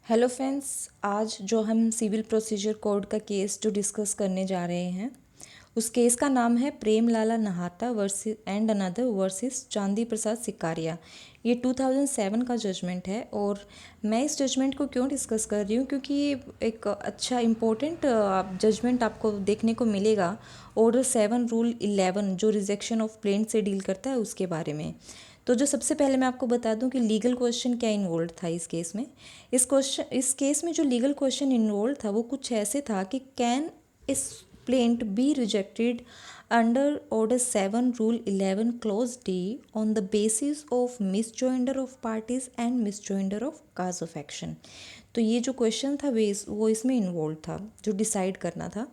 Hello friends, आज जो हम सिविल प्रोसीजर कोड का केस जो डिस्कस करने जा रहे हैं उस केस का नाम है प्रेम लाला नहाता वर्सेस एंड अनदर वर्सेस चांदी प्रसाद सिकारिया। ये 2007 का जजमेंट है और मैं इस जजमेंट को क्यों डिस्कस कर रही हूँ क्योंकि ये एक अच्छा इम्पोर्टेंट जजमेंट आपको देखने को मिलेगा। ऑर्डर 7 रूल 11 जो रिजेक्शन ऑफ प्लेंट से डील करता है उसके बारे में। तो जो सबसे पहले मैं आपको बता दूं कि लीगल क्वेश्चन क्या इन्वॉल्व था इस केस में। इस केस में जो लीगल क्वेश्चन इन्वॉल्व था वो कुछ ऐसे था कि कैन इस plaint be rejected under order 7 rule 11 clause D on the basis of misjoinder of parties and misjoinder of cause of action. तो ये जो क्वेश्चन था वो इसमें इन्वॉल्व था जो डिसाइड करना था।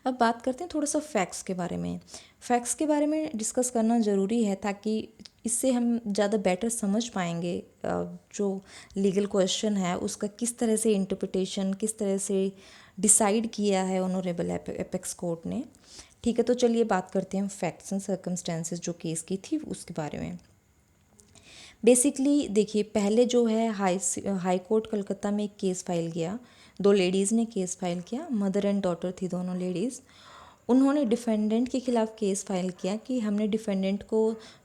अब बात करते हैं थोड़ा सा फैक्ट्स के बारे में। फैक्ट्स के बारे में डिस्कस करना ज़रूरी है ताकि इससे हम ज़्यादा बेटर समझ पाएंगे जो लीगल क्वेश्चन है उसका किस तरह से इंटरप्रिटेशन किस तरह से डिसाइड किया है ऑनरेबल एपेक्स कोर्ट ने। ठीक है, तो चलिए बात करते हैं फैक्ट्स एंड सर्कमस्टेंसेस जो केस की थी उसके बारे में। बेसिकली देखिए, पहले जो है हाई कोर्ट कलकत्ता में एक केस फाइल किया। दो लेडीज़ ने केस फाइल किया, मदर एंड डॉटर थी दोनों लेडीज़। उन्होंने डिफेंडेंट के खिलाफ़ केस फाइल किया कि हमने डिफेंडेंट को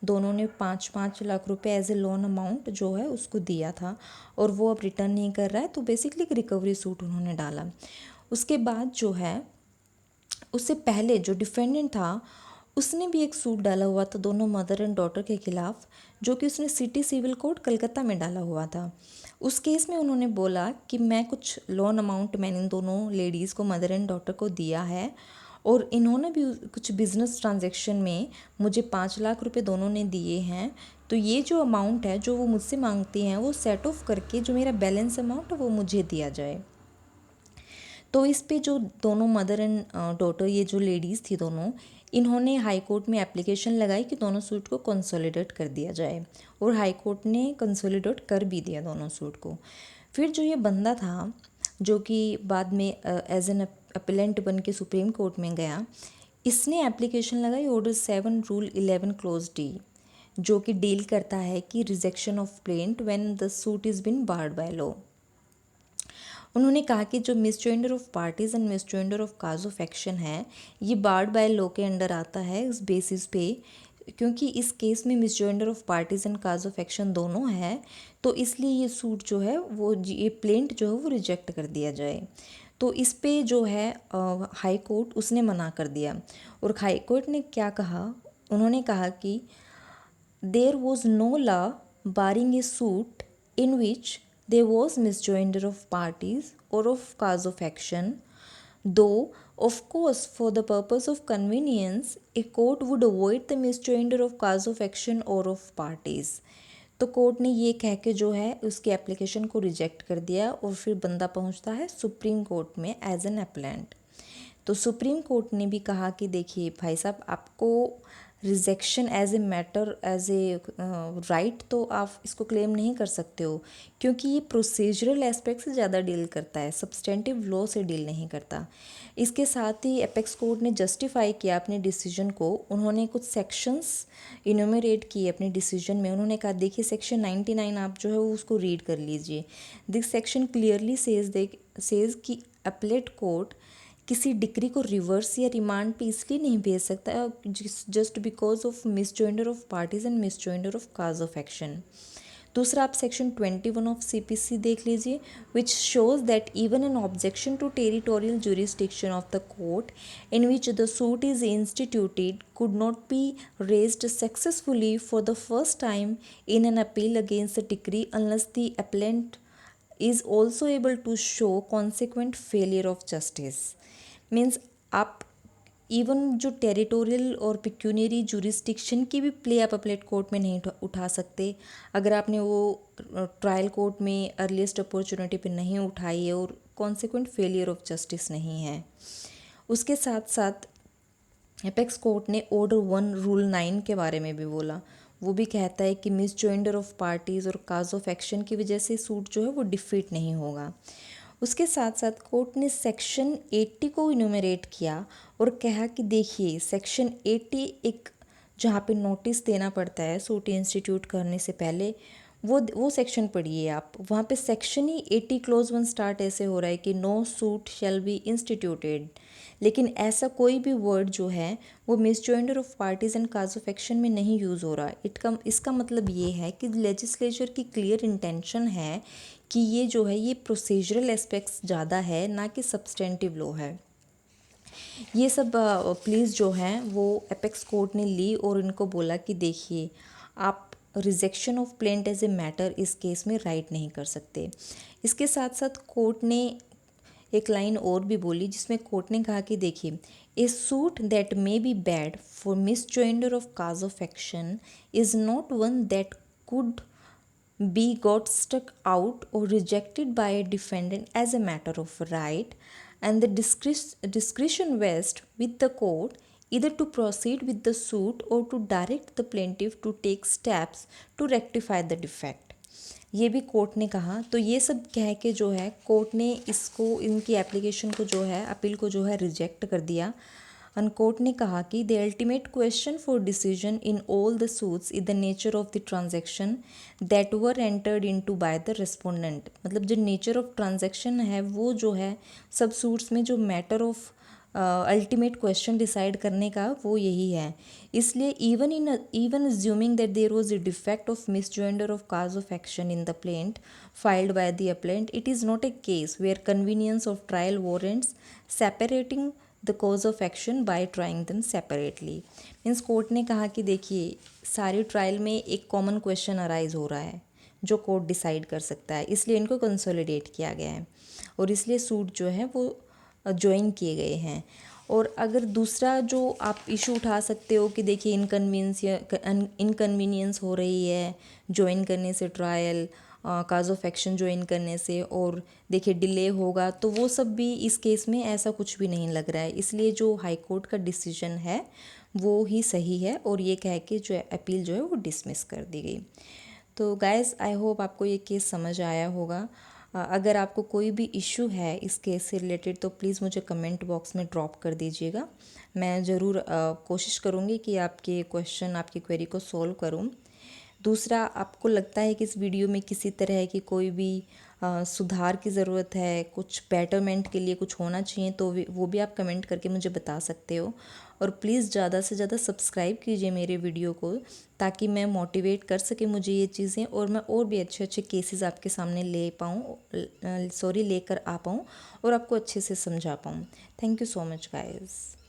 दोनों ने 5-5 लाख रुपए एज ए लोन अमाउंट जो है उसको दिया था और वो अब रिटर्न नहीं कर रहा है। तो बेसिकली एक रिकवरी सूट उन्होंने डाला। उसके बाद जो है उससे पहले जो डिफेंडेंट था उसने भी एक सूट डाला हुआ था दोनों मदर एंड डॉटर के खिलाफ़, जो कि उसने सिटी सिविल कोर्ट कलकत्ता में डाला हुआ था। उस केस में उन्होंने बोला कि मैं कुछ लोन अमाउंट मैंने इन दोनों लेडीज़ को मदर एंड डॉटर को दिया है और इन्होंने भी कुछ बिजनेस ट्रांजैक्शन में मुझे 5 लाख रुपए दोनों ने दिए हैं। तो ये जो अमाउंट है जो वो मुझसे मांगती हैं वो सेट ऑफ करके जो मेरा बैलेंस अमाउंट है वो मुझे दिया जाए। तो इस पे जो दोनों मदर एंड डॉटर ये जो लेडीज़ थी दोनों, इन्होंने हाई कोर्ट में एप्लीकेशन लगाई कि दोनों सूट को कंसोलिडेट कर दिया जाए और हाई कोर्ट ने कंसोलिडेट कर भी दिया दोनों सूट को। फिर जो ये बंदा था जो कि बाद में एज एन अपीलेंट बन के सुप्रीम कोर्ट में गया, इसने एप्लीकेशन लगाई ऑर्डर 7 रूल 11 क्लोज डी, जो कि डील करता है कि rejection of plaint when the suit is been barred by law. उन्होंने कहा कि जो misjoinder of parties and misjoinder of cause of action है ये बार्ड बाय लॉ के अंडर आता है इस बेसिस पे, क्योंकि इस केस में misjoinder of parties and cause of action दोनों है। तो इसलिए ये सूट जो है वो ये प्लेंट जो है वो रिजेक्ट कर दिया जाए। तो इस पे जो है हाई कोर्ट उसने मना कर दिया। और हाई कोर्ट ने क्या कहा, उन्होंने कहा कि there was no law barring a suit in which there was misjoinder of parties or of cause of action, though, of course, for the purpose of convenience, a court would avoid the misjoinder of cause of action or of parties. तो court ने ये कह के जो है उसकी application को reject कर दिया और फिर बंदा पहुंचता है सुप्रीम कोर्ट में एज एन अपलेंट। तो सुप्रीम कोर्ट ने भी कहा कि देखिए भाई साहब, आपको rejection as a matter as a right तो आप इसको क्लेम नहीं कर सकते हो, क्योंकि ये प्रोसीजरल एस्पेक्ट से ज़्यादा डील करता है, सब्सटेंटिव लॉ से डील नहीं करता। इसके साथ ही एपेक्स कोर्ट ने जस्टिफाई किया अपने डिसीजन को। उन्होंने कुछ सेक्शंस इनोमरेट किए अपने डिसीजन में। उन्होंने कहा देखिए सेक्शन 99 आप जो है वो उसको रीड कर लीजिए। दिस सेक्शन क्लियरली सेज कि अपलेट कोर्ट किसी डिग्री को रिवर्स या रिमांड पे इसलिए नहीं भेज सकता just because of misjoinder of parties and misjoinder of cause of action. दूसरा आप सेक्शन 21 ऑफ सीपीसी देख लीजिए, which shows that even an objection to territorial jurisdiction of the court in which the suit is instituted could not be raised successfully for the first time in an appeal against the decree unless the appellant is also able to show consequent failure of justice। Means आप even जो territorial और pecuniary jurisdiction की भी play आप अपलेट court में नहीं उठा सकते अगर आपने वो ट्रायल कोर्ट में अर्लीस्ट अपॉर्चुनिटी पे नहीं उठाई है और कॉन्सिक्वेंट फेलियर ऑफ जस्टिस नहीं है। उसके साथ साथ एपेक्स कोर्ट ने ऑर्डर 1 रूल 9 के बारे में भी बोला। वो भी कहता है कि मिसजॉइंडर ऑफ पार्टीज़ और काज ऑफ एक्शन की वजह से सूट जो है वो डिफीट नहीं होगा। उसके साथ साथ कोर्ट ने सेक्शन 80 को इन्यूमरेट किया और कहा कि देखिए सेक्शन 80 एक जहाँ पे नोटिस देना पड़ता है सूट इंस्टीट्यूट करने से पहले, वो सेक्शन पढ़िए आप। वहाँ पे सेक्शन ही 80 क्लोज 1 स्टार्ट ऐसे हो रहा है कि no suit shall be instituted, लेकिन ऐसा कोई भी वर्ड जो है वो misjoinder of parties and cause of action में नहीं यूज़ हो रहा। इसका मतलब ये है कि लेजिस्लेचर की क्लियर इंटेंशन है कि ये जो है ये प्रोसीजरल एस्पेक्ट्स ज़्यादा है, ना कि सब्सटेंटिव लॉ है। ये सब प्लीज़ जो हैं वो एपेक्स कोर्ट ने ली और इनको बोला कि देखिए आप rejection of plaint as a matter इस केस में राइट नहीं कर सकते। इसके साथ साथ कोर्ट ने एक लाइन और भी बोली जिसमें कोर्ट ने कहा कि देखिए a suit that may be bad for misjoinder of cause of action is not one that could be got struck out or rejected by a defendant as a matter of right, and the discretion vests with the court either to proceed with the suit or to direct the plaintiff to take steps to rectify the defect। ये भी court ने कहा। तो ये सब कह के जो है कोर्ट ने इसको इनकी एप्लीकेशन को जो है अपील को जो है रिजेक्ट कर दिया। एंड कोर्ट ने कहा कि the ultimate question for decision in all the suits is the nature of the transaction that were entered into by the respondent. मतलब जो नेचर ऑफ ट्रांजैक्शन है वो जो है सब सूट्स में जो matter of ultimate question decide करने का वो यही है। इसलिए even assuming that there was a defect of misjoinder of cause of action in the plaint filed by the appellant, it is not a case where convenience of trial warrants separating the cause of action by trying them separately. Means court ने कहा कि देखिए सारी trial में एक common question arise हो रहा है जो कोर्ट डिसाइड कर सकता है, इसलिए इनको कंसोलिडेट किया गया है और इसलिए सूट जो है वो ज्वाइन किए गए हैं। और अगर दूसरा जो आप इशू उठा सकते हो कि देखिए इनकन्वीनियंस हो रही है ज्वाइन करने से trial, cause of action join करने से, और देखिए डिले होगा, तो वो सब भी इस केस में ऐसा कुछ भी नहीं लग रहा है। इसलिए जो हाई कोर्ट का डिसीजन है वो ही सही है और ये कह के जो अपील जो है वो डिसमिस कर दी गई। तो गाइस आई होप आपको ये केस समझ आया होगा। अगर आपको कोई भी इशू है इस केस से रिलेटेड तो प्लीज़ मुझे कमेंट बॉक्स में ड्रॉप कर दीजिएगा। मैं ज़रूर कोशिश करूँगी कि आपके क्वेश्चन आपकी क्वेरी को सॉल्व करूँ। दूसरा, आपको लगता है कि इस वीडियो में किसी तरह की कोई भी सुधार की ज़रूरत है, कुछ बेटरमेंट के लिए कुछ होना चाहिए, तो वो भी आप कमेंट करके मुझे बता सकते हो। और प्लीज़ ज़्यादा से ज़्यादा सब्सक्राइब कीजिए मेरे वीडियो को ताकि मैं मोटिवेट कर सके मुझे ये चीज़ें और मैं और भी अच्छे अच्छे केसेस आपके सामने लेकर आ पाऊँ और आपको अच्छे से समझा पाऊँ। Thank you so much guys.